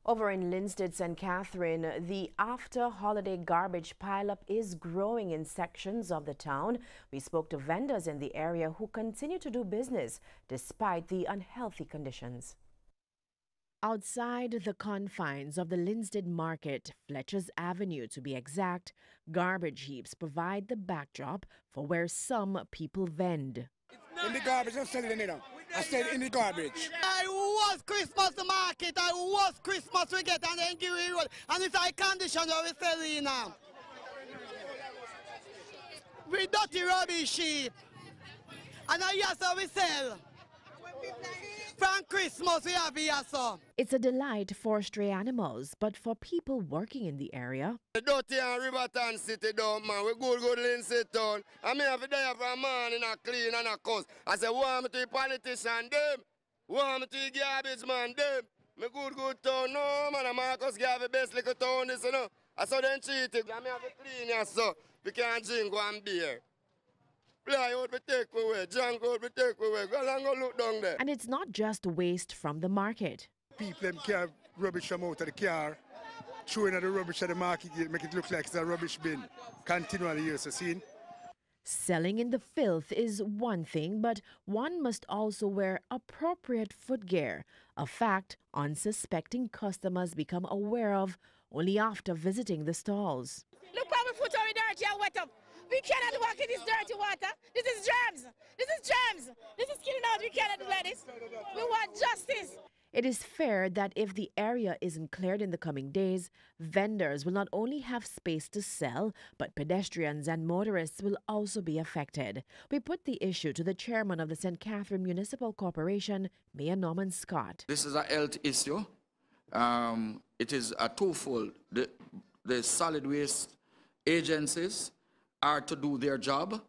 Over in Linstead, St. Catherine, the after-holiday garbage pileup is growing in sections of the town. We spoke to vendors in the area who continue to do business despite the unhealthy conditions. Outside the confines of the Linstead market, Fletcher's Avenue to be exact, garbage heaps provide the backdrop for where some people vend. In the garbage, I'm selling it now. I said in the garbage. I was Christmas market, I was Christmas we get on the Engiri Road, and it's a condition that we sell in now. We dirty rubbish heap, and I yes we sell. From Christmas we have here, so. It's a delight for stray animals, but for people working in the area. The dirty and Riverton City down, man. We good Linstead town. I mean, if they have a man in a clean and a cuss. I say, want me to the politician, them. Want me to the garbage man, them. Me good town, no, man. Marcus give the best little town, this, you know. I saw them cheating. I mean, have to clean here, so we can't drink one beer. Fly out, we take away. Junk out, we take away. Go along, go look down there. And it's not just waste from the market. People them carry rubbish from out of the car, throwing at the rubbish at the market gate, make it look like it's a rubbish bin. Continually, you see. Selling in the filth is one thing, but one must also wear appropriate footgear, a fact unsuspecting customers become aware of only after visiting the stalls. Look how we foot are dirty and wet up. We cannot walk in this dirty water. This is germs. This is germs. This is killing us. We cannot do like this. We want justice. It is fair that if the area isn't cleared in the coming days, vendors will not only have space to sell, but pedestrians and motorists will also be affected. We put the issue to the chairman of the St. Catherine Municipal Corporation, Mayor Norman Scott. This is a health issue. It is a twofold. The solid waste agencies are to do their job,